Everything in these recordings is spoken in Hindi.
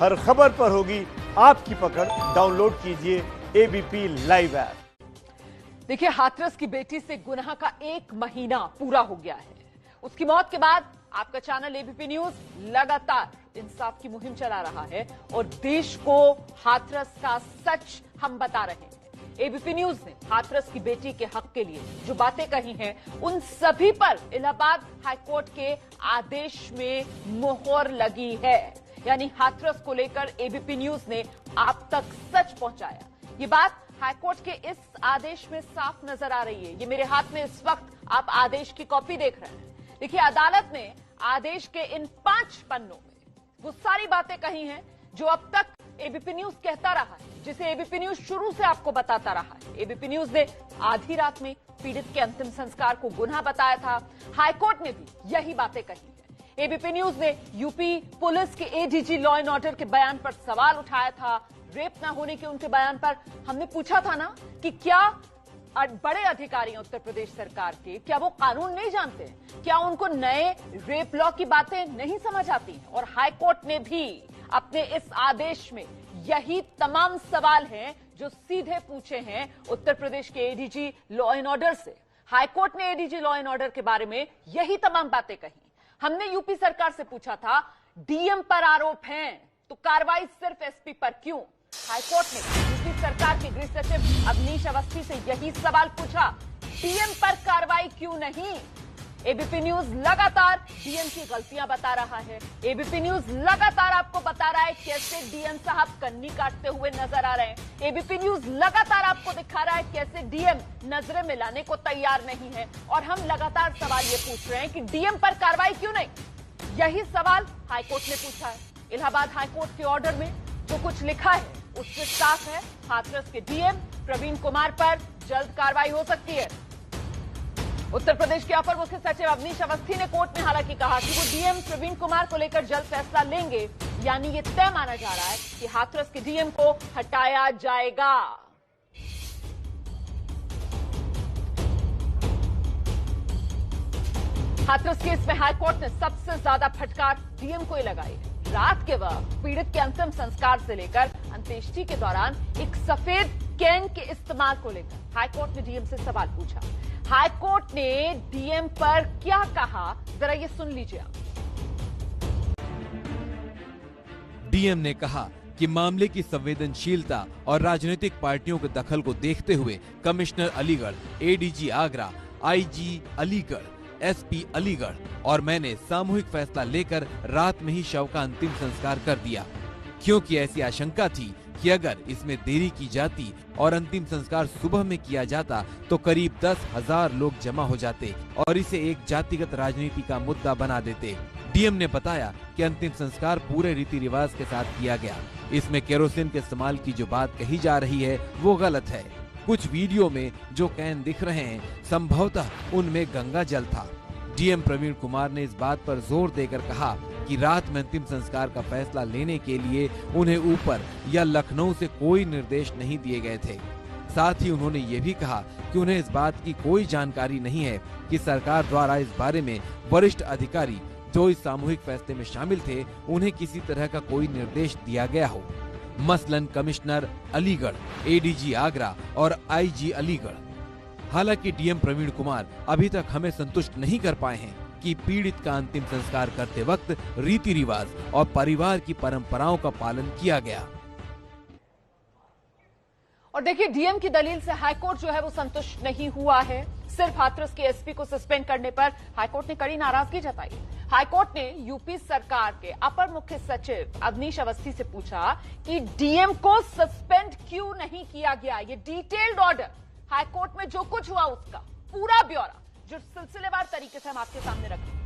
हर खबर पर होगी आपकी पकड़। डाउनलोड कीजिए एबीपी लाइव ऐप। देखिए, हाथरस की बेटी से गुनाह का 1 महीना पूरा हो गया है। उसकी मौत के बाद आपका चैनल एबीपी न्यूज लगातार इंसाफ की मुहिम चला रहा है और देश को हाथरस का सच हम बता रहे हैं। एबीपी न्यूज ने हाथरस की बेटी के हक के लिए जो बातें कही हैं, उन सभी पर इलाहाबाद हाईकोर्ट के आदेश में मोहर लगी है। यानी हाथरस को लेकर एबीपी न्यूज ने आप तक सच पहुंचाया। ये बात हाईकोर्ट के इस आदेश में साफ नजर आ रही है। ये मेरे हाथ में इस वक्त आप आदेश की कॉपी देख रहे हैं। देखिए, अदालत ने आदेश के इन 5 पन्नों में वो सारी बातें कही हैं जो अब तक एबीपी न्यूज कहता रहा है, जिसे एबीपी न्यूज शुरू से आपको बताता रहा है। एबीपी न्यूज ने आधी रात में पीड़ित के अंतिम संस्कार को गुनाह बताया था। हाईकोर्ट ने भी यही बातें कही है। एबीपी न्यूज ने यूपी पुलिस के एडीजी लॉ एंड ऑर्डर के बयान पर सवाल उठाया था। रेप न होने के उनके बयान पर हमने पूछा था ना कि क्या बड़े अधिकारी हैं उत्तर प्रदेश सरकार के, क्या वो कानून नहीं जानते हैं? क्या उनको नए रेप लॉ की बातें नहीं समझ आती हैं? और हाईकोर्ट ने भी अपने इस आदेश में यही तमाम सवाल हैं जो सीधे पूछे हैं उत्तर प्रदेश के एडीजी लॉ एंड ऑर्डर से। हाईकोर्ट ने एडीजी लॉ एंड ऑर्डर के बारे में यही तमाम बातें कही। हमने यूपी सरकार से पूछा था, डीएम पर आरोप हैं तो कार्रवाई सिर्फ एसपी पर क्यों? हाईकोर्ट ने यूपी सरकार के गृह सचिव अवनीश अवस्थी से यही सवाल पूछा, डीएम पर कार्रवाई क्यों नहीं? एबीपी न्यूज लगातार डीएम की गलतियां बता रहा है। एबीपी न्यूज लगातार आपको बता रहा है कैसे डीएम साहब कन्नी काटते हुए नजर आ रहे हैं। एबीपी न्यूज लगातार आपको दिखा रहा है कैसे डीएम नजरें मिलाने को तैयार नहीं है। और हम लगातार सवाल ये पूछ रहे हैं कि डीएम पर कार्रवाई क्यों नहीं? यही सवाल हाईकोर्ट ने पूछा है। इलाहाबाद हाईकोर्ट के ऑर्डर में जो कुछ लिखा है उससे साफ है, हाथरस के डीएम प्रवीण कुमार पर जल्द कार्रवाई हो सकती है। उत्तर प्रदेश के अपर मुख्य सचिव अवनीश अवस्थी ने कोर्ट में हालांकि कहा कि वो डीएम प्रवीण कुमार को लेकर जल्द फैसला लेंगे। यानी ये तय माना जा रहा है कि हाथरस के डीएम को हटाया जाएगा। हाथरस केस में हाईकोर्ट ने सबसे ज्यादा फटकार डीएम को ही लगाई है। रात के वक्त पीड़ित के अंतिम संस्कार से लेकर अंत्येष्टि के दौरान एक सफेद कैन के इस्तेमाल को लेकर हाईकोर्ट ने डीएम से सवाल पूछा। हाईकोर्ट ने डीएम पर क्या कहा, जरा ये सुन लीजिए आप। डीएम ने कहा कि मामले की संवेदनशीलता और राजनीतिक पार्टियों के दखल को देखते हुए commissioner Aligarh, ADG Agra, IG Aligarh, SP Aligarh और मैंने सामूहिक फैसला लेकर रात में ही शव का अंतिम संस्कार कर दिया, क्योंकि ऐसी आशंका थी कि अगर इसमें देरी की जाती और अंतिम संस्कार सुबह में किया जाता तो करीब 10,000 लोग जमा हो जाते और इसे एक जातिगत राजनीति का मुद्दा बना देते। डीएम ने बताया कि अंतिम संस्कार पूरे रीति रिवाज के साथ किया गया। इसमें केरोसिन के इस्तेमाल की जो बात कही जा रही है वो गलत है। कुछ वीडियो में जो कैन दिख रहे हैं संभवतः उनमें गंगा जल था। डीएम प्रवीण कुमार ने इस बात पर जोर देकर कहा कि रात में अंतिम संस्कार का फैसला लेने के लिए उन्हें ऊपर या लखनऊ से कोई निर्देश नहीं दिए गए थे। साथ ही उन्होंने ये भी कहा कि उन्हें इस बात की कोई जानकारी नहीं है कि सरकार द्वारा इस बारे में वरिष्ठ अधिकारी जो इस सामूहिक फैसले में शामिल थे उन्हें किसी तरह का कोई निर्देश दिया गया हो। मसलन कमिश्नर अलीगढ़, एडीजी आगरा और आईजी अलीगढ़। हालांकि डीएम प्रवीण कुमार अभी तक हमें संतुष्ट नहीं कर पाए हैं कि पीड़ित का अंतिम संस्कार करते वक्त रीति रिवाज और परिवार की परंपराओं का पालन किया गया। और देखिए, डीएम की दलील से हाईकोर्ट जो है वो संतुष्ट नहीं हुआ है। सिर्फ हाथरस के एसपी को सस्पेंड करने पर हाईकोर्ट ने कड़ी नाराजगी जताई। हाईकोर्ट ने यूपी सरकार के अपर मुख्य सचिव अवनीश अवस्थी से पूछा कि डीएम को सस्पेंड क्यों नहीं किया गया। ये डिटेल्ड ऑर्डर, हाईकोर्ट में जो कुछ हुआ उसका पूरा ब्यौरा जो सिलसिलेवार तरीके से हम आपके सामने रखें।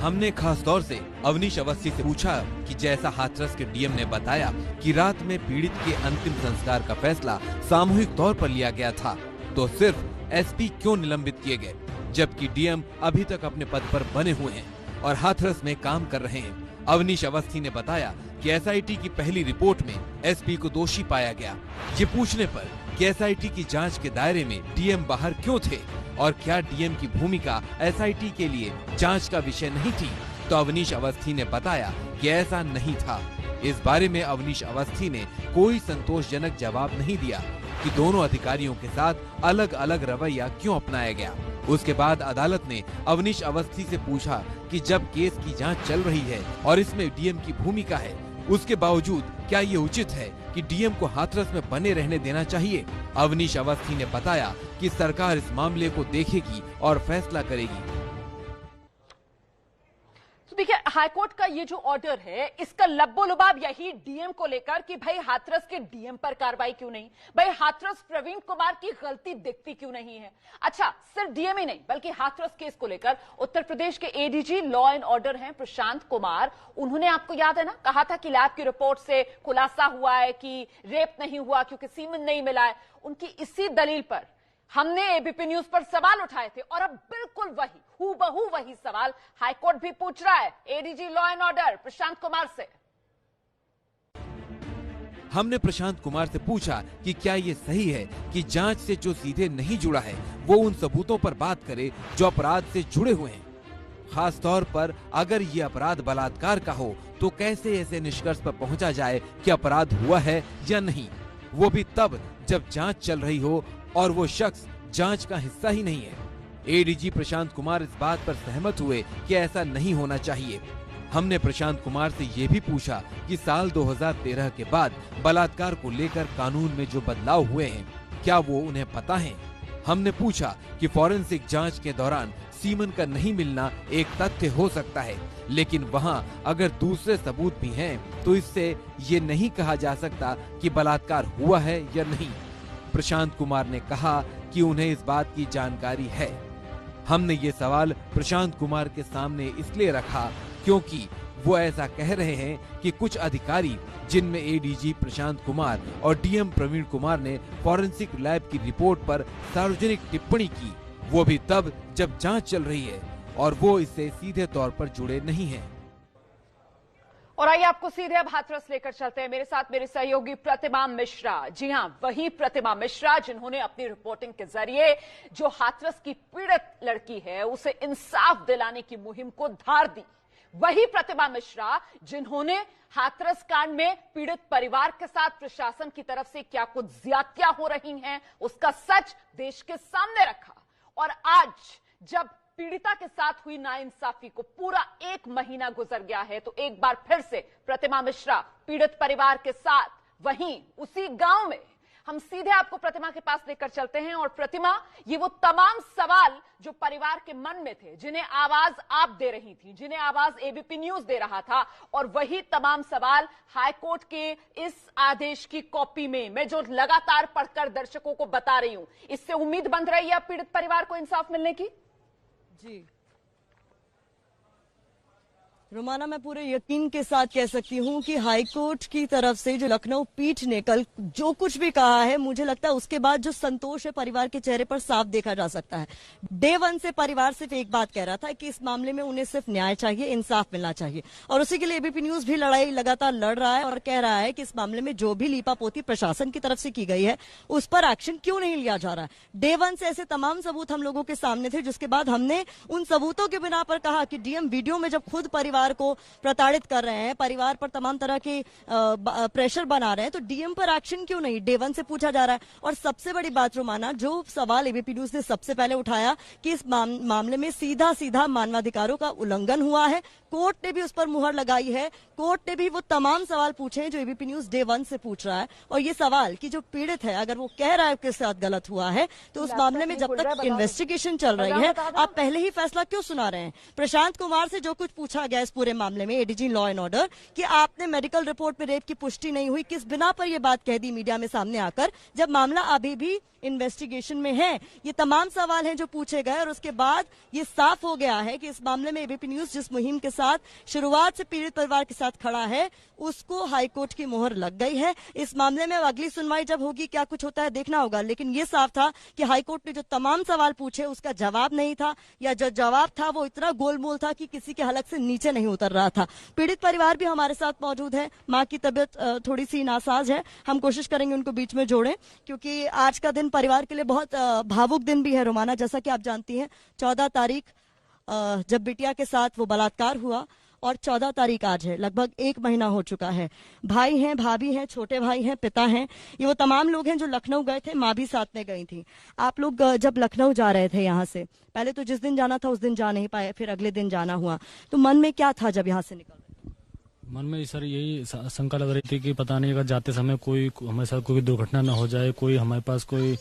हमने खास तौर से अवनीश अवस्थी से पूछा कि जैसा हाथरस के डीएम ने बताया कि रात में पीड़ित के अंतिम संस्कार का फैसला सामूहिक तौर पर लिया गया था, तो सिर्फ एसपी क्यों निलंबित किए गए, जबकि डीएम अभी तक अपने पद पर बने हुए हैं और हाथरस में काम कर रहे हैं। अवनीश अवस्थी ने बताया कि एसआईटी की पहली रिपोर्ट में एसपी को दोषी पाया गया। ये पूछने पर कि एसआईटी की जांच के दायरे में डीएम बाहर क्यों थे और क्या डीएम की भूमिका एसआईटी के लिए जांच का विषय नहीं थी, तो अवनीश अवस्थी ने बताया कि ऐसा नहीं था। इस बारे में अवनीश अवस्थी ने कोई संतोषजनक जवाब नहीं दिया कि दोनों अधिकारियों के साथ अलग अलग रवैया क्यों अपनाया गया। उसके बाद अदालत ने अवनीश अवस्थी से पूछा कि जब केस की जांच चल रही है और इसमें डीएम की भूमिका है, उसके बावजूद क्या ये उचित है कि डीएम को हाथरस में बने रहने देना चाहिए। अवनीश अवस्थी ने बताया कि सरकार इस मामले को देखेगी और फैसला करेगी। तो देखिए, हाईकोर्ट का ये जो ऑर्डर है, इसका लब्बो-लुबाब यही डीएम को लेकर कि भाई हाथरस के डीएम पर कार्रवाई क्यों नहीं, भाई हाथरस प्रवीण कुमार की गलती दिखती क्यों नहीं है। अच्छा, सिर्फ डीएम ही नहीं बल्कि हाथरस केस को लेकर उत्तर प्रदेश के एडीजी लॉ एंड ऑर्डर हैं प्रशांत कुमार, उन्होंने आपको याद है ना, कहा था कि लैब की रिपोर्ट से खुलासा हुआ है कि रेप नहीं हुआ क्योंकि सीमन नहीं मिला है। उनकी इसी दलील पर हमने एबीपी न्यूज पर सवाल उठाए थे और अब बिल्कुल वही हूबहू वही सवाल हाईकोर्ट भी पूछ रहा है ADG law and order Prashant Kumar से। हमने प्रशांत कुमार से पूछा कि क्या ये सही है कि जांच से जो सीधे नहीं जुड़ा है वो उन सबूतों पर बात करे जो अपराध से जुड़े हुए हैं। खास तौर पर अगर ये अपराध बलात्कार का हो तो कैसे ऐसे निष्कर्ष पर पहुंचा जाए कि अपराध हुआ है या नहीं, वो भी तब जब जांच चल रही हो और वो शख्स जांच का हिस्सा ही नहीं है। एडीजी प्रशांत कुमार इस बात पर सहमत हुए कि ऐसा नहीं होना चाहिए। हमने प्रशांत कुमार से ये भी पूछा कि साल 2013 के बाद बलात्कार को लेकर कानून में जो बदलाव हुए हैं, क्या वो उन्हें पता है। हमने पूछा कि फॉरेंसिक जांच के दौरान सीमन का नहीं मिलना एक तथ्य हो सकता है, लेकिन वहां अगर दूसरे सबूत भी हैं तो इससे ये नहीं कहा जा सकता कि बलात्कार हुआ है या नहीं। प्रशांत कुमार ने कहा कि उन्हें इस बात की जानकारी है। हमने ये सवाल प्रशांत कुमार के सामने इसलिए रखा क्योंकि वो ऐसा कह रहे हैं कि कुछ अधिकारी, जिनमें एडीजी प्रशांत कुमार और डीएम प्रवीण कुमार ने फॉरेंसिक लैब की रिपोर्ट पर सार्वजनिक टिप्पणी की, वो भी तब जब जांच चल रही है और वो इससे सीधे तौर पर जुड़े नहीं हैं। और आइए आपको सीधे अब हाथरस लेकर चलते हैं। मेरे साथ मेरे सहयोगी प्रतिमा मिश्रा। जी हां, वही प्रतिमा मिश्रा जिन्होंने अपनी रिपोर्टिंग के जरिए जो हाथरस की पीड़ित लड़की है उसे इंसाफ दिलाने की मुहिम को धार दी। वही प्रतिमा मिश्रा जिन्होंने हाथरस कांड में पीड़ित परिवार के साथ प्रशासन की तरफ से क्या कुछ ज्यादतियां हो रही हैं उसका सच देश के सामने रखा। और आज जब पीड़िता के साथ हुई नाइंसाफी को पूरा 1 महीना गुजर गया है तो एक बार फिर से प्रतिमा मिश्रा पीड़ित परिवार के साथ वहीं उसी गांव में, हम सीधे आपको प्रतिमा के पास लेकर चलते हैं। और प्रतिमा, ये वो तमाम सवाल जो परिवार के मन में थे, जिन्हें आवाज आप दे रही थी, जिन्हें आवाज एबीपी न्यूज दे रहा था, और वही तमाम सवाल हाईकोर्ट के इस आदेश की कॉपी में मैं जो लगातार पढ़कर दर्शकों को बता रही हूं, इससे उम्मीद बंध रही है पीड़ित परिवार को इंसाफ मिलने की। जी रोमाना, मैं पूरे यकीन के साथ कह सकती हूँ कि हाईकोर्ट की तरफ से जो लखनऊ पीठ ने कल जो कुछ भी कहा है, मुझे लगता है उसके बाद जो संतोष है परिवार के चेहरे पर साफ देखा जा सकता है। डे 1 से परिवार सिर्फ एक बात कह रहा था कि इस मामले में उन्हें सिर्फ न्याय चाहिए, इंसाफ मिलना चाहिए, और उसी के लिए एबीपी न्यूज भी लड़ाई लगातार लड़ रहा है और कह रहा है कि इस मामले में जो भी लीपापोती प्रशासन की तरफ से की गई है उस पर एक्शन क्यों नहीं लिया जा रहा है। डे 1 से ऐसे तमाम सबूत हम लोगों के सामने थे, जिसके बाद हमने उन सबूतों के बिना पर कहा कि डीएम वीडियो में जब खुद परिवार को प्रताड़ित कर रहे हैं, परिवार पर तमाम तरह के प्रेशर बना रहे हैं, तो डीएम पर एक्शन क्यों नहीं, डे 1 से पूछा जा रहा है। और सबसे बड़ी बात रोमाना, जो सवाल एबीपी न्यूज ने सबसे पहले उठाया कि इस मामले में सीधा सीधा मानवाधिकारों का उल्लंघन हुआ है, कोर्ट ने भी उस पर मुहर लगाई है, कोर्ट ने भी वो तमाम सवाल पूछे हैं जो एबीपी न्यूज डे 1 से पूछ रहा है। और ये सवाल कि जो पीड़ित है अगर वो कह रहा है उसके साथ गलत हुआ है तो उस मामले में जब तक इन्वेस्टिगेशन चल रही है आप पहले ही फैसला क्यों सुना रहे हैं। प्रशांत कुमार से जो कुछ पूछा गया इस पूरे मामले में एडीजी लॉ एंड ऑर्डर कि आपने मेडिकल रिपोर्ट में रेप की पुष्टि नहीं हुई, किस बिना पर यह बात कह दी मीडिया में सामने आकर, जब मामला अभी भी इन्वेस्टिगेशन में है। ये तमाम सवाल हैं जो पूछे गए और उसके बाद ये साफ हो गया है कि इस मामले में एबीपी न्यूज जिस मुहिम के साथ शुरुआत से पीड़ित परिवार के साथ खड़ा है उसको हाईकोर्ट की मोहर लग गई है। इस मामले में अगली सुनवाई जब होगी क्या कुछ होता है देखना होगा, लेकिन ये साफ था कि हाईकोर्ट ने जो तमाम सवाल पूछे उसका जवाब नहीं था, या जो जवाब था वो इतना गोलमोल था कि किसी के हलक से नीचे नहीं उतर रहा था। पीड़ित परिवार भी हमारे साथ मौजूद है, माँ की तबीयत थोड़ी सी नासाज है, हम कोशिश करेंगे उनको बीच में जोड़ें क्योंकि आज का दिन परिवार के लिए बहुत भावुक दिन भी है रोमाना। जैसा कि आप जानती हैं 14 तारीख जब बिटिया के साथ वो बलात्कार हुआ और 14 तारीख आज है, लगभग 1 महीना हो चुका है। भाई हैं, भाभी हैं, छोटे भाई हैं, पिता हैं, ये वो तमाम लोग हैं जो लखनऊ गए थे, माँ भी साथ में गई थी। आप लोग जब लखनऊ जा रहे थे यहाँ से, पहले तो जिस दिन जाना था उस दिन जा नहीं पाए, फिर अगले दिन जाना हुआ, तो मन में क्या था जब यहाँ से निकल? मन में सर यही शंका लग रही थी कि पता नहीं अगर जाते समय कोई हमारे साथ कोई दुर्घटना न हो जाए, कोई हमारे पास कोई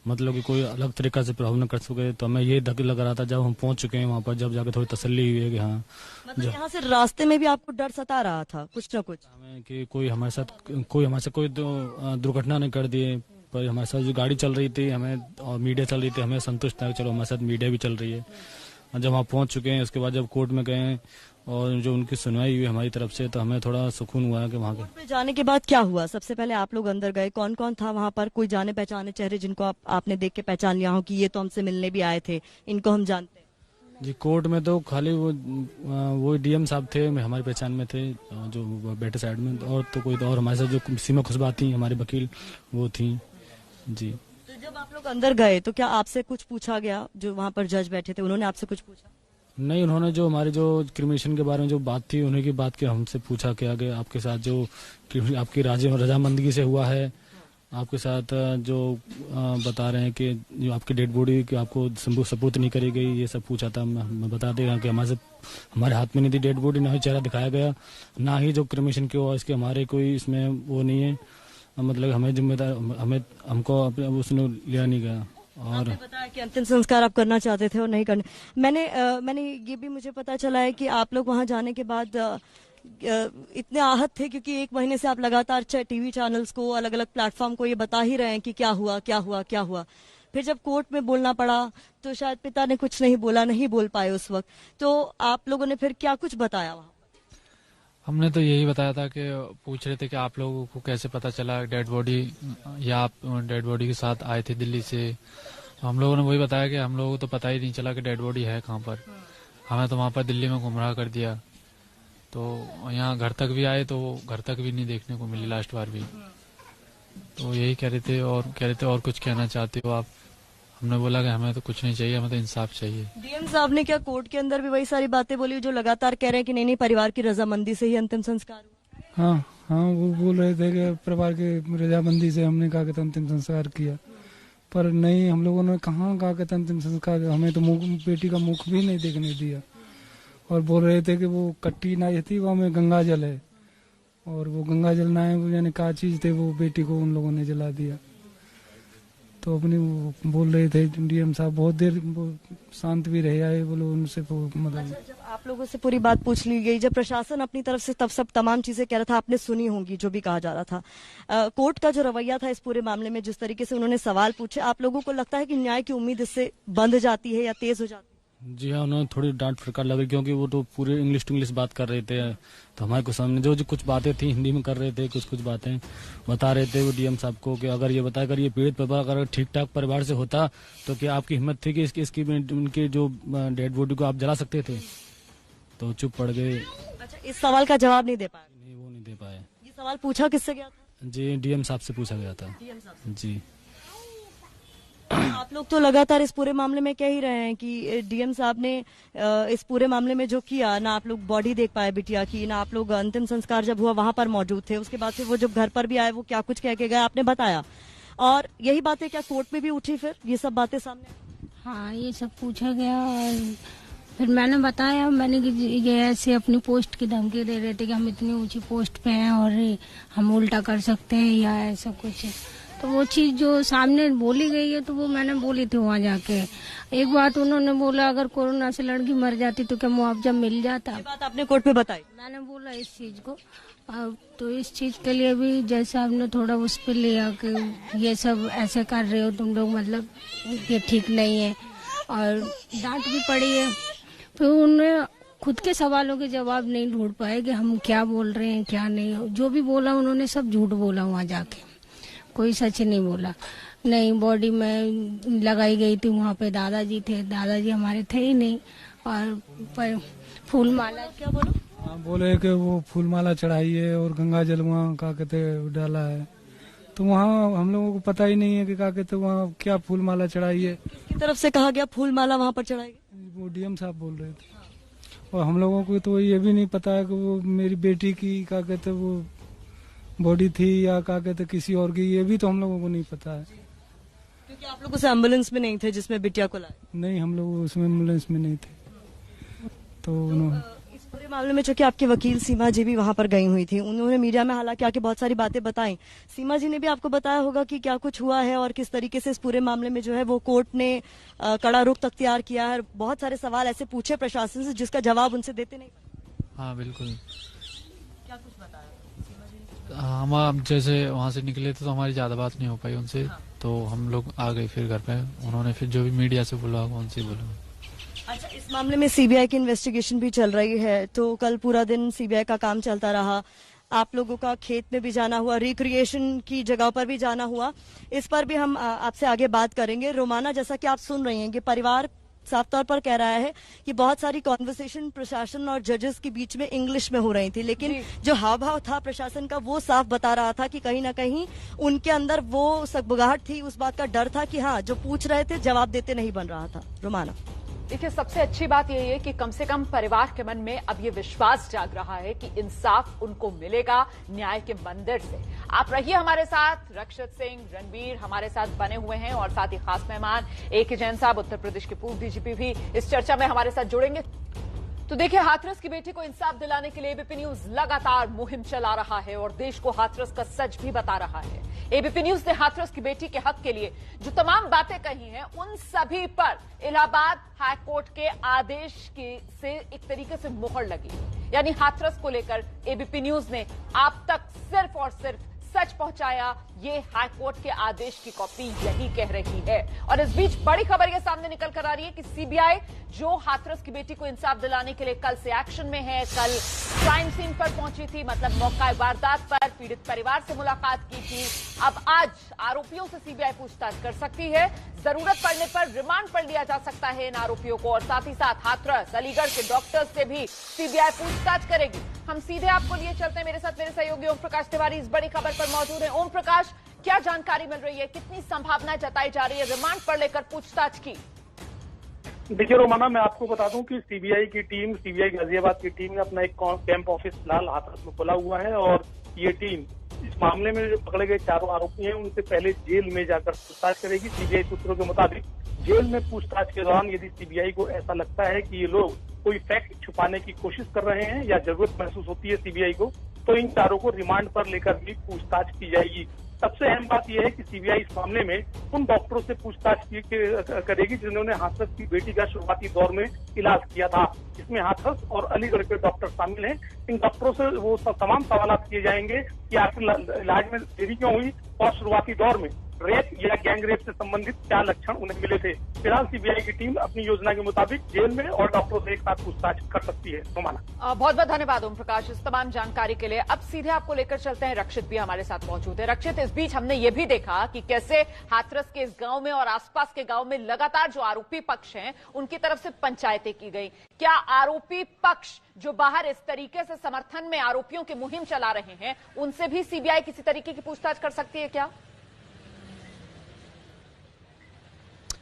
मतलब कि कोई अलग तरीका से प्रभाव न कर सके। तो हमें ये धक लग रहा था जब हम पहुंच चुके हैं वहाँ पर, जब जाके थोड़ी तसल्ली हुई है कि हाँ, मतलब यहाँ से रास्ते में भी आपको डर सता रहा था कुछ न कुछ? हमें कि कोई हमारे साथ कोई दुर्घटना नहीं कर दिए। पर हमारे साथ जो गाड़ी चल रही थी हमें और मीडिया चल रही थी, हमें संतुष्ट था कि चलो हमारे साथ मीडिया भी चल रही है। और जब वहाँ पहुंच चुके हैं उसके बाद जब कोर्ट में गए और जो उनकी सुनवाई हुई हमारी तरफ से, तो हमें थोड़ा सुकून हुआ कि वहाँ पे जाने के बाद क्या हुआ? सबसे पहले आप लोग अंदर गए, कौन कौन था वहाँ पर? कोई जाने पहचाने चेहरे जिनको आपने देख के पहचान लिया हो कि ये तो हमसे मिलने भी आए थे, इनको हम जानते हैं? जी, कोर्ट में तो खाली वो डीएम साहब थे, हमारी पहचान में थे जो बैठे साइड में, और तो कोई और हमारे साथ जो सीमा खुशबा थी हमारे वकील वो थी जी। तो जब आप लोग अंदर गए तो क्या आपसे कुछ पूछा गया? जो वहाँ पर जज बैठे थे उन्होंने आपसे कुछ पूछा? नहीं, उन्होंने जो हमारे जो क्रिमिनेशन के बारे में जो बात थी उन्हीं की बात के हमसे पूछा कि आगे आपके साथ जो आपकी रजामंदगी से हुआ है, आपके साथ जो बता रहे हैं कि जो आपकी डेड बॉडी की आपको सपूर्द नहीं करी गई, ये सब पूछा था। मैं बता देगा कि हमारे हाथ में नहीं थी डेड बॉडी, ना ही चेहरा दिखाया गया, ना ही जो क्रिमिनेशन की हुआ इसके हमारे कोई इसमें वो नहीं है, मतलब हमें जिम्मेदार हमको उसने लिया नहीं गया। और आपने बताया कि अंतिम संस्कार आप करना चाहते थे और नहीं करने। मैंने ये भी मुझे पता चला है कि आप लोग वहां जाने के बाद इतने आहत थे क्योंकि 1 महीने से आप लगातार टीवी चैनल्स को, अलग अलग प्लेटफॉर्म को ये बता ही रहे हैं कि क्या हुआ क्या हुआ क्या हुआ। फिर जब कोर्ट में बोलना पड़ा तो शायद पिता ने कुछ नहीं बोला, नहीं बोल पाए उस वक्त, तो आप लोगों ने फिर क्या कुछ बताया वहां? हमने तो यही बताया था कि पूछ रहे थे कि आप लोगों को कैसे पता चला डेड बॉडी, या आप डेड बॉडी के साथ आए थे दिल्ली से। हम लोगों ने वही बताया कि हम लोगों को तो पता ही नहीं चला कि डेड बॉडी है कहाँ पर, हमें तो वहाँ पर दिल्ली में गुमराह कर दिया। तो यहाँ घर तक भी आए तो घर तक भी नहीं देखने को मिली लास्ट बार भी। तो यही कह रहे थे और कुछ कहना चाहते हो आप? हमने बोला कि हमें तो कुछ नहीं चाहिए, हमें तो इंसाफ चाहिए। डीएम साहब ने क्या कोर्ट के अंदर भी वही सारी बातें बोली जो लगातार कह रहे हैं कि नहीं परिवार की रजामंदी से ही अंतिम संस्कार हुआ? हाँ, वो बोल रहे थे कि परिवार की रजामंदी से हमने कहा कि अंतिम संस्कार किया, पर नहीं, हम लोगों ने कहाँ कहा कि अंतिम संस्कार, हमें तो बेटी का मुख भी नहीं देखने दिया। और बोल रहे थे कि वो कट्टी नाई थी, वो में गंगा जल है, और वो गंगा जल ना है, वो यानी क्या चीज थे, वो बेटी को उन लोगों ने जला दिया। तो अपनी वो बोल रहे थे डीएम साहब, बहुत देर शांत भी रहे आए, बोलो उनसे मतलब। जब आप लोगों से पूरी बात पूछ ली गई, जब प्रशासन अपनी तरफ से तब सब तमाम चीजें कह रहा था, आपने सुनी होंगी जो भी कहा जा रहा था, कोर्ट का जो रवैया था इस पूरे मामले में, जिस तरीके से उन्होंने सवाल पूछे, आप लोगों को लगता है कि न्याय की उम्मीद इससे बंद जाती है या तेज हो जाती है? जी हाँ, उन्होंने थोड़ी डांट फटकार लगी क्योंकि वो तो पूरे इंग्लिश टू इंग्लिश बात कर रहे थे। तो हमारे को सामने जो कुछ बातें थी हिंदी में कर रहे थे, कुछ बातें बता रहे थे वो डीएम साहब को कि अगर ये बताकर ये पीड़ित परिवार अगर ठीक ठाक परिवार से होता तो क्या आपकी हिम्मत थी कि इसकी उनके जो डेड बॉडी को आप जला सकते थे? तो चुप पड़ गए। अच्छा, इस सवाल का जवाब नहीं दे पाए? नहीं, वो नहीं दे पाए। ये सवाल पूछा किससे गया था? जी, डीएम साहब से पूछा गया था। डीएम साहब से। जी। आप लोग तो लगातार इस पूरे मामले में कह ही रहे हैं कि डीएम साहब ने इस पूरे मामले में जो किया, ना आप लोग बॉडी देख पाए बिटिया की, ना आप लोग अंतिम संस्कार जब हुआ वहां पर मौजूद थे, उसके बाद फिर वो जब घर पर भी आए वो क्या कुछ कह के गए आपने बताया, और यही बातें क्या कोर्ट में भी उठी? फिर ये सब बातें सामने? हाँ, ये सब पूछा गया और फिर मैंने बताया, मैंने कि ये ऐसे अपनी पोस्ट की धमकी दे रहे थे कि हम इतनी ऊंची पोस्ट पे हैं और हम उल्टा कर सकते हैं या ऐसा कुछ। तो वो चीज जो सामने बोली गई है तो वो मैंने बोली थी वहाँ जाके। एक बात उन्होंने बोला, अगर कोरोना से लड़की मर जाती तो क्या मुआवजा मिल जाता? ये बात आपने कोर्ट में बताई? मैंने बोला इस चीज को। तो इस चीज के लिए भी जैसे आपने थोड़ा उस पर लिया कि ये सब ऐसे कर रहे हो तुम लोग, मतलब ये ठीक नहीं है, और डांट भी पड़ी है। फिर उन्हें खुद के सवालों के जवाब नहीं ढूंढ पाए कि हम क्या बोल रहे हैं क्या नहीं। जो भी बोला उन्होंने सब झूठ बोला वहाँ जाके, कोई सच नहीं बोला। नहीं, बॉडी में लगाई गई थी, वहाँ पे दादाजी थे, दादाजी हमारे थे ही नहीं। और फूल माला क्या बोलो? हाँ, बोले कि वो फूल माला चढ़ाई है और गंगा जल वहाँ क्या कहते डाला है, तो वहाँ हम लोगों को पता ही नहीं है कि क्या कहते वहाँ क्या फूल माला चढ़ाई है। किसकी तरफ से कहा गया फूल माला वहाँ पर चढ़ाई गई? वो डीएम साहब बोल रहे थे। और हम लोगों को तो ये भी नहीं पता है कि वो मेरी बेटी की क्या कहते वो बॉडी थी या क्या कहते किसी और की, ये भी तो हम लोगों को नहीं पता है। क्योंकि आप लोग उस एम्बुलेंस में नहीं थे जिसमें बिटिया को लाए? नहीं, हम लोग उसमें एम्बुलेंस में नहीं थे। तो इस पूरे मामले में चूंकि आपके वकील सीमा जी भी वहां पर गई हुई थी, उन्होंने मीडिया में हालांकि आके बहुत सारी बातें बताई। सीमा जी ने भी आपको बताया होगा कि क्या कुछ हुआ है और किस तरीके से इस पूरे मामले में जो है वो कोर्ट ने कड़ा रुख अख्तियार किया है। बहुत सारे सवाल ऐसे पूछे प्रशासन से जिसका जवाब उनसे देते नहीं। हाँ बिल्कुल। क्या कुछ बताया? हम जैसे वहाँ से निकले थे तो हमारी ज्यादा बात नहीं हो पाई उनसे, तो हम लोग आ गए फिर घर पे। उन्होंने फिर जो भी मीडिया से बोला उनसे बोला। अच्छा, इस मामले में सीबीआई की इन्वेस्टिगेशन भी चल रही है, तो कल पूरा दिन सीबीआई का काम चलता रहा। आप लोगों का खेत में भी जाना हुआ, रिक्रिएशन की जगह पर भी जाना हुआ। इस पर भी हम आपसे आगे बात करेंगे। रोमाना, जैसा कि आप सुन रही हैं कि परिवार साफ तौर पर कह रहा है कि बहुत सारी कॉन्वर्सेशन प्रशासन और जजेस के बीच में इंग्लिश में हो रही थी, लेकिन जो हाव भाव था प्रशासन का वो साफ बता रहा था कि कहीं ना कहीं उनके अंदर वो सकबगाहट थी, उस बात का डर था कि हाँ, जो पूछ रहे थे जवाब देते नहीं बन रहा था। रोमाना, देखिए, सबसे अच्छी बात यही है कि कम से कम परिवार के मन में अब ये विश्वास जाग रहा है कि इंसाफ उनको मिलेगा न्याय के मंदिर से। आप रहिए हमारे साथ। रक्षित सिंह, रणबीर हमारे साथ बने हुए हैं और साथ ही खास मेहमान AK जैन साहब, उत्तर प्रदेश के पूर्व DGP भी इस चर्चा में हमारे साथ जुड़ेंगे। तो देखिए, हाथरस की बेटी को इंसाफ दिलाने के लिए ABP न्यूज लगातार मुहिम चला रहा है और देश को हाथरस का सच भी बता रहा है। ABP न्यूज ने हाथरस की बेटी के हक के लिए जो तमाम बातें कही हैं, उन सभी पर इलाहाबाद हाई कोर्ट के आदेश से एक तरीके से मोहर लगी। यानी हाथरस को लेकर ABP न्यूज ने आप तक सिर्फ और सिर्फ सच पहुंचाया, ये हाई कोर्ट के आदेश की कॉपी यही कह रही है। और इस बीच बड़ी खबर ये सामने निकल कर आ रही है कि सीबीआई जो हाथरस की बेटी को इंसाफ दिलाने के लिए कल से एक्शन में है, कल क्राइम सीन पर पहुंची थी, मतलब मौका वारदात पर पीड़ित परिवार से मुलाकात की थी, अब आज आरोपियों से सीबीआई पूछताछ कर सकती है। जरूरत पड़ने पर रिमांड पर लिया जा सकता है इन आरोपियों को, और साथ ही साथ हाथरस, अलीगढ़ के डॉक्टर्स से भी सीबीआई पूछताछ करेगी। हम सीधे आपको लिए चलते हैं, मेरे साथ मेरे सहयोगी ओम प्रकाश तिवारी इस बड़ी खबर पर मौजूद है। ओम प्रकाश, क्या जानकारी मिल रही है, कितनी संभावना जताई जा रही है रिमांड पर लेकर पूछताछ की? देखिए रोमाना, मैं आपको बता दूं कि सीबीआई की टीम, सीबीआई गाजियाबाद की टीम ने अपना एक कैंप ऑफिस फिलहाल हाथरस में खोला हुआ है और ये टीम इस मामले में जो पकड़े गए चारों आरोपी हैं उनसे पहले जेल में जाकर पूछताछ करेगी। सीबीआई सूत्रों के मुताबिक जेल में पूछताछ के दौरान यदि सीबीआई को ऐसा लगता है कि ये लोग कोई फैक्ट छुपाने की कोशिश कर रहे हैं या जरूरत महसूस होती है सीबीआई को, तो इन चारों को रिमांड पर लेकर भी पूछताछ की जाएगी। सबसे अहम बात यह है कि सीबीआई इस मामले में उन डॉक्टरों से पूछताछ करेगी जिन्होंने हाथरस की बेटी का शुरुआती दौर में इलाज किया था, जिसमें हाथरस और अलीगढ़ के डॉक्टर शामिल हैं। इन डॉक्टरों से वो तमाम सवाल किए जाएंगे कि आखिर इलाज में देरी क्यों हुई और शुरुआती दौर में रेप या गैंग रेप से संबंधित क्या लक्षण उन्हें मिले थे। फिलहाल सीबीआई की टीम अपनी योजना के मुताबिक जेल में और डॉक्टरों से एक साथ पूछताछ कर सकती है। रोमाना, बहुत बहुत धन्यवाद ओम प्रकाश इस तमाम जानकारी के लिए। अब सीधे आपको लेकर चलते हैं, रक्षित भी हमारे साथ मौजूद है। रक्षित, इस बीच हमने ये भी देखा कि कैसे हाथरस के इस गांव में और आसपास के गांव में लगातार जो आरोपी पक्ष हैं उनकी तरफ से पंचायतें की गई। क्या आरोपी पक्ष जो बाहर इस तरीके से समर्थन में आरोपियों की मुहिम चला रहे हैं, उनसे भी सीबीआई किसी तरीके की पूछताछ कर सकती है क्या?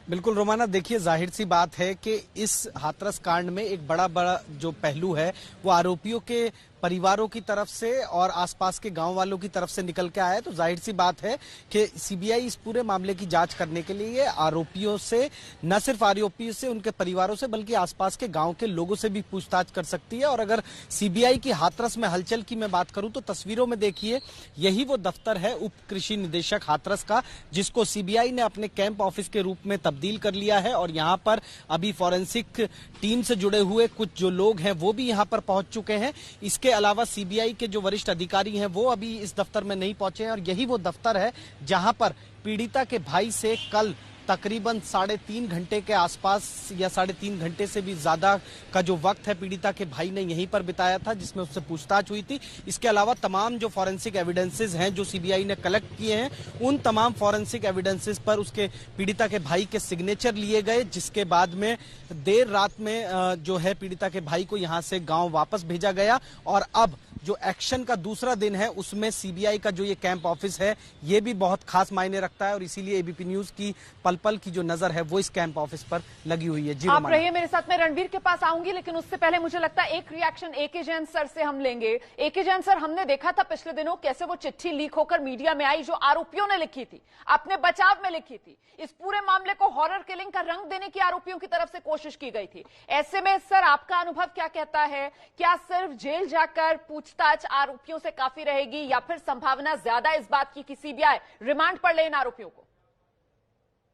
बिल्कुल रोमाना, देखिए जाहिर सी बात है कि इस हाथरस कांड में एक बड़ा जो पहलू है वो आरोपियों के परिवारों की तरफ से और आसपास के गांव वालों की तरफ से निकल के आया है। तो जाहिर सी बात है कि सीबीआई इस पूरे मामले की जांच करने के लिए आरोपियों से, न सिर्फ आरोपियों से, उनके परिवारों से, बल्कि आसपास के गांव के लोगों से भी पूछताछ कर सकती है। और अगर सीबीआई की हाथरस में हलचल की मैं बात करूं तो तस्वीरों में देखिए, यही वो दफ्तर है उप कृषि निदेशक हाथरस का, जिसको सीबीआई ने अपने कैंप ऑफिस के रूप में तब्दील कर लिया है। और यहाँ पर अभी फॉरेंसिक टीम से जुड़े हुए कुछ जो लोग हैं वो भी यहाँ पर पहुंच चुके हैं। इसके अलावा सीबीआई के जो वरिष्ठ अधिकारी हैं वो अभी इस दफ्तर में नहीं पहुंचे हैं। और यही वो दफ्तर है जहां पर पीड़िता के भाई से कल तकरीबन 3.5 घंटे के आसपास या 3.5 घंटे से भी ज्यादा का जो वक्त है पीड़िता के भाई ने यहीं पर बिताया था, जिसमें उससे पूछताछ हुई थी। इसके अलावा तमाम जो फॉरेंसिक एविडेंसेस हैं जो सीबीआई ने कलेक्ट किए हैं, उन तमाम फॉरेंसिक एविडेंसेस पर उसके पीड़िता के भाई के सिग्नेचर लिए गए, जिसके बाद में देर रात में जो है पीड़िता के भाई को यहाँ से गाँव वापस भेजा गया। और अब जो एक्शन का दूसरा दिन है उसमें सीबीआई का जो ये कैंप ऑफिस है ये भी बहुत खास मायने रखता है और इसीलिए एबीपी न्यूज की पल पल की जो नजर है वो इस कैंप ऑफिस पर लगी हुई है। जी आप रहिए मेरे साथ, में रणवीर के पास आऊंगी, लेकिन उससे पहले मुझे लगता है एक रिएक्शन एके जैन सर से हम लेंगे। एके जैन सर, हमने देखा था पिछले दिनों कैसे वो चिट्ठी लीक होकर मीडिया में आई जो आरोपियों ने लिखी थी, अपने बचाव में लिखी थी। इस पूरे मामले को हॉरर किलिंग का रंग देने की आरोपियों की तरफ से कोशिश की गई थी। ऐसे में सर आपका अनुभव क्या कहता है? क्या सिर्फ जेल जाकर पूछताछ आरोपियों से काफी रहेगी या फिर संभावना ज्यादा इस बात की कि सीबीआई रिमांड पर ले इन आरोपियों को?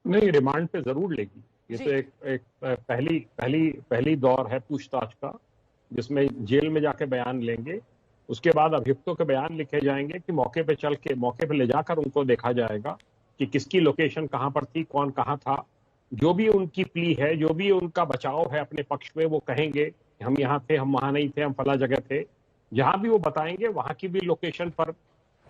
नहीं, रिमांड पे जरूर लेगी। ये तो एक पहली दौर है पूछताछ का, जिसमें जेल में जाके बयान लेंगे। उसके बाद अभियुक्तों के बयान लिखे जाएंगे कि मौके पे ले जाकर उनको देखा जाएगा कि किसकी लोकेशन कहां पर थी, कौन कहां था। जो भी उनकी प्ली है, जो भी उनका बचाव है अपने पक्ष में, वो कहेंगे हम यहाँ थे, हम वहां नहीं थे, हम फला जगह थे। जहां भी वो बताएंगे वहां की भी लोकेशन पर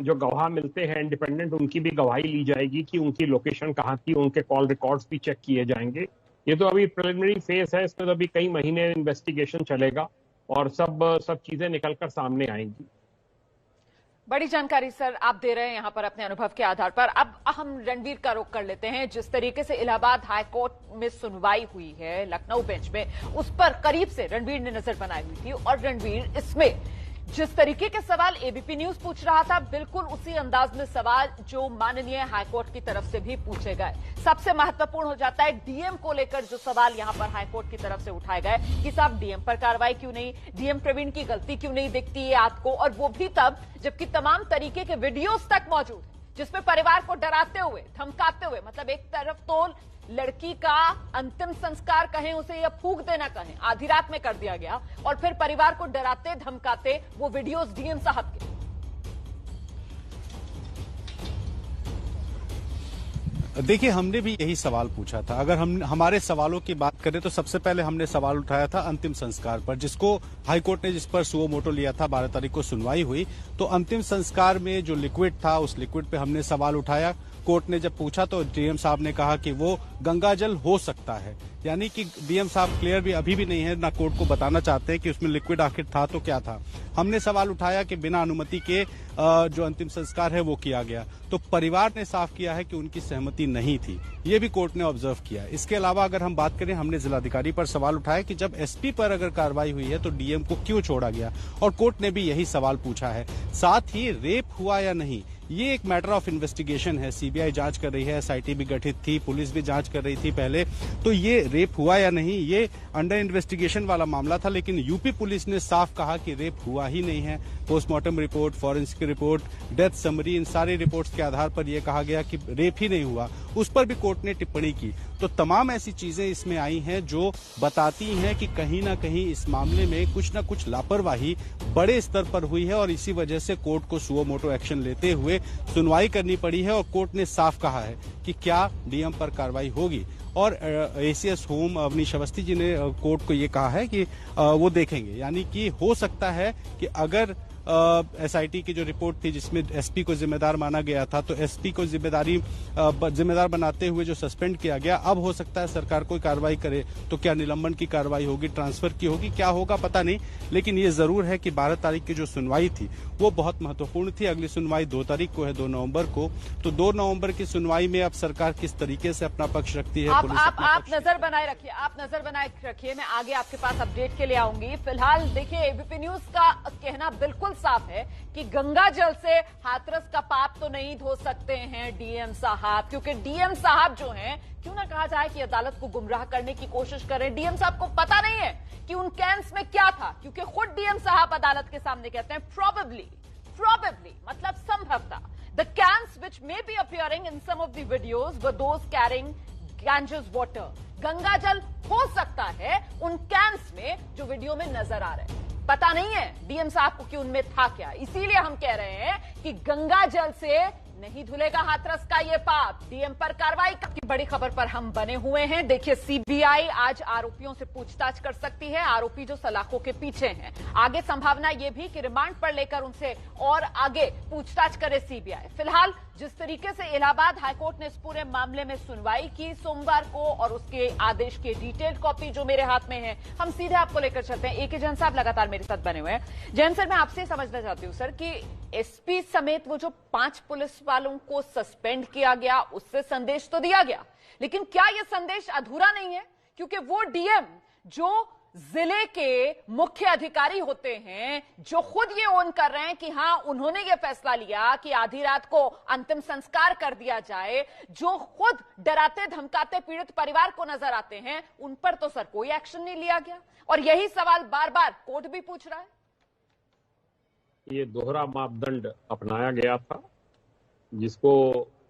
जो गवाह मिलते हैं इंडिपेंडेंट, उनकी भी गवाही ली जाएगी कि उनकी लोकेशन कहाँ थी। उनके कॉल रिकॉर्ड्स भी चेक किए जाएंगे। ये तो अभी प्रिलिमिनरी फेज है, इसमें तो अभी कई महीने इन्वेस्टिगेशन चलेगा और सब चीजें निकलकर सामने आएंगी। बड़ी जानकारी सर आप दे रहे हैं यहां पर अपने अनुभव के आधार पर। अब हम रणवीर का रुख कर लेते हैं। जिस तरीके से इलाहाबाद हाईकोर्ट में सुनवाई हुई है लखनऊ बेंच में, उस पर करीब से रणवीर ने नजर बनाई हुई थी। और रणवीर, इसमें जिस तरीके के सवाल एबीपी न्यूज पूछ रहा था, बिल्कुल उसी अंदाज में सवाल जो माननीय हाईकोर्ट की तरफ से भी पूछे गए। सबसे महत्वपूर्ण हो जाता है डीएम को लेकर जो सवाल यहां पर हाईकोर्ट की तरफ से उठाए गए कि साहब डीएम पर कार्रवाई क्यों नहीं, डीएम प्रवीण की गलती क्यों नहीं दिखती है आपको, और वो भी तब जबकि तमाम तरीके के वीडियोज तक मौजूद है जिसमें परिवार को डराते हुए, धमकाते हुए, मतलब एक तरफ तो लड़की का अंतिम संस्कार कहें उसे या फूंक देना कहें, आधी रात में कर दिया गया, और फिर परिवार को डराते धमकाते वो वीडियोस डीएम साहब के। देखिए, हमने भी यही सवाल पूछा था। अगर हम हमारे सवालों की बात करें तो सबसे पहले हमने सवाल उठाया था अंतिम संस्कार पर, जिसको हाईकोर्ट ने जिस पर सुओ मोटो लिया था। 12 तारीख को सुनवाई हुई तो अंतिम संस्कार में जो लिक्विड था उस लिक्विड पे हमने सवाल उठाया। कोर्ट ने जब पूछा तो डीएम साहब ने कहा कि वो गंगाजल हो सकता है, यानी कि डीएम साहब क्लियर भी अभी भी नहीं है, ना कोर्ट को बताना चाहते हैं कि उसमें लिक्विड आखिर था तो क्या था। हमने सवाल उठाया कि बिना अनुमति के जो अंतिम संस्कार है वो किया गया, तो परिवार ने साफ किया है कि उनकी सहमति नहीं थी। ये भी कोर्ट ने ऑब्जर्व किया। इसके अलावा अगर हम बात करें, हमने जिलाधिकारी पर सवाल उठाया कि जब एसपी पर अगर कार्रवाई हुई है तो डीएम को क्यों छोड़ा गया, और कोर्ट ने भी यही सवाल पूछा है। साथ ही रेप हुआ या नहीं, ये एक मैटर ऑफ इन्वेस्टिगेशन है। सीबीआई जांच कर रही है, एसआईटी भी गठित थी, पुलिस भी जांच कर रही थी पहले, तो ये रेप हुआ या नहीं ये अंडर इन्वेस्टिगेशन वाला मामला था। लेकिन यूपी पुलिस ने साफ कहा कि रेप हुआ ही नहीं है। Postmortem report, forensic report, death summary, इन सारी रिपोर्ट्स के आधार पर यह कहा गया कि रेप ही नहीं हुआ। उस पर भी कोर्ट ने टिप्पणी की। तो तमाम ऐसी चीजें इसमें आई हैं जो बताती हैं कि कहीं ना कहीं इस मामले में कुछ ना कुछ लापरवाही बड़े स्तर पर हुई है, और इसी वजह से कोर्ट को सुओ मोटो एक्शन लेते हुए सुनवाई करनी पड़ी है। और कोर्ट ने साफ कहा है कि क्या डीएम पर कार्रवाई होगी। और एसीएस होम अवनीश अवस्थी जी ने कोर्ट को ये कहा है कि वो देखेंगे, यानी कि हो सकता है कि अगर एसआईटी की जो रिपोर्ट थी जिसमें एसपी को जिम्मेदार माना गया था, तो एसपी को जिम्मेदार बनाते हुए जो सस्पेंड किया गया, अब हो सकता है सरकार कोई कार्रवाई करे तो क्या निलंबन की कार्रवाई होगी, ट्रांसफर की होगी, क्या होगा पता नहीं। लेकिन ये जरूर है कि 12 तारीख की जो सुनवाई थी वो बहुत महत्वपूर्ण थी। अगली सुनवाई 2 तारीख को है, 2 नवंबर को। तो 2 नवंबर की सुनवाई में अब सरकार किस तरीके से अपना पक्ष रखती है, आप नजर बनाए रखिए, आप नजर बनाए रखिए। मैं आगे आपके पास अपडेट के लिए आऊंगी। फिलहाल देखिए, एबीपी न्यूज का कहना बिल्कुल साफ है कि गंगा जल से हाथरस का पाप तो नहीं धो सकते हैं डीएम साहब, क्योंकि डीएम साहब जो हैं, क्यों ना कहा जाए कि अदालत को गुमराह करने की कोशिश करें। डीएम साहब को पता नहीं है कि उन कैंस में क्या था, क्योंकि खुद डीएम साहब अदालत के सामने कहते हैं प्रोबेबली मतलब संभवतः the cans which may be appearing in some of the videos were those carrying Ganges water. Ganga जल हो सकता है उन कैंस में जो वीडियो में नजर आ रहे हैं। पता नहीं है डीएम साहब को कि उनमें था क्या। इसीलिए हम कह रहे हैं कि गंगा जल से नहीं धुलेगा हाथरस का ये पाप, डीएम पर कार्रवाई की बड़ी खबर पर हम बने हुए हैं। देखिए, सीबीआई आज आरोपियों से पूछताछ कर सकती है, आरोपी जो सलाखों के पीछे हैं। आगे संभावना यह भी कि रिमांड पर लेकर उनसे और आगे पूछताछ करे सीबीआई। फिलहाल जिस तरीके से इलाहाबाद हाईकोर्ट ने इस पूरे मामले में सुनवाई की सोमवार को, और उसके आदेश की डिटेल्ड कॉपी जो मेरे हाथ में है, हम सीधे आपको लेकर चलते हैं। एके जैन साहब लगातार मेरे साथ बने हुए हैं। जैन सर, मैं आपसे समझना चाहती हूं सर कि एसपी समेत वो जो 5 पुलिस वालों को सस्पेंड किया गया, उससे संदेश तो दिया गया, लेकिन क्या यह संदेश अधूरा नहीं है? क्योंकि वो डीएम जो जिले के मुख्य अधिकारी होते हैं, जो खुद ये ओन कर रहे हैं कि हां उन्होंने ये फैसला लिया कि आधी रात को अंतिम संस्कार कर दिया जाए, जो खुद डराते धमकाते पीड़ित परिवार को नजर आते हैं, उन पर तो सर कोई एक्शन नहीं लिया गया। और यही सवाल बार बार कोर्ट भी पूछ रहा है। ये दोहरा मापदंड अपनाया गया था, जिसको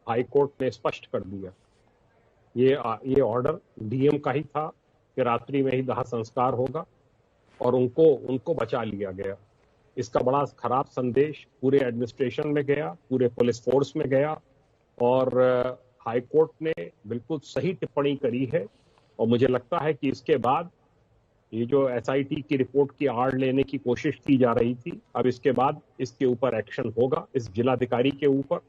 हाईकोर्ट ने स्पष्ट कर दिया। ये ऑर्डर डीएम का ही था कि रात्रि में ही दाह संस्कार होगा, और उनको बचा लिया गया। इसका बड़ा खराब संदेश पूरे एडमिनिस्ट्रेशन में गया, पूरे पुलिस फोर्स में गया, और हाईकोर्ट ने बिल्कुल सही टिप्पणी करी है। और मुझे लगता है कि इसके बाद ये जो एसआईटी की रिपोर्ट की आड़ लेने की कोशिश की जा रही थी, अब इसके बाद इसके ऊपर एक्शन होगा, इस जिलाधिकारी के ऊपर।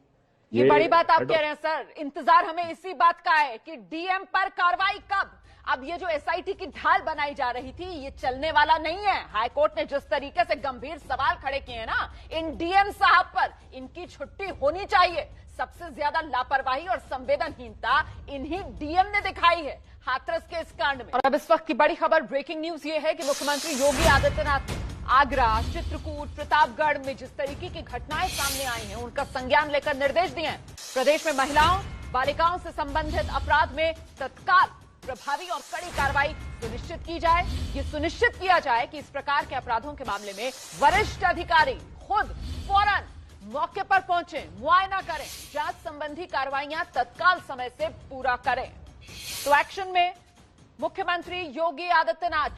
ये बड़ी बात आप कह रहे हैं सर। इंतजार हमें इसी बात का है कि डीएम पर कार्रवाई कब। अब ये जो एसआईटी की ढाल बनाई जा रही थी, ये चलने वाला नहीं है। हाईकोर्ट ने जिस तरीके से गंभीर सवाल खड़े किए हैं ना इन डीएम साहब पर, इनकी छुट्टी होनी चाहिए। सबसे ज्यादा लापरवाही और संवेदनहीनता इन्हीं डीएम ने दिखाई है हाथरस के इस कांड में। और अब इस वक्त की बड़ी खबर, ब्रेकिंग न्यूज ये है कि मुख्यमंत्री योगी आदित्यनाथ आगरा, चित्रकूट, प्रतापगढ़ में जिस तरीके की घटनाएं सामने आई हैं, उनका संज्ञान लेकर निर्देश दिए हैं। प्रदेश में महिलाओं, बालिकाओं से संबंधित अपराध में तत्काल प्रभावी और कड़ी कार्रवाई सुनिश्चित की जाए। ये सुनिश्चित किया जाए कि इस प्रकार के अपराधों के मामले में वरिष्ठ अधिकारी खुद फौरन मौके पर पहुंचे, मुआयना करें, जांच संबंधी कार्रवाइयां तत्काल समय से पूरा करें। तो एक्शन में मुख्यमंत्री योगी आदित्यनाथ।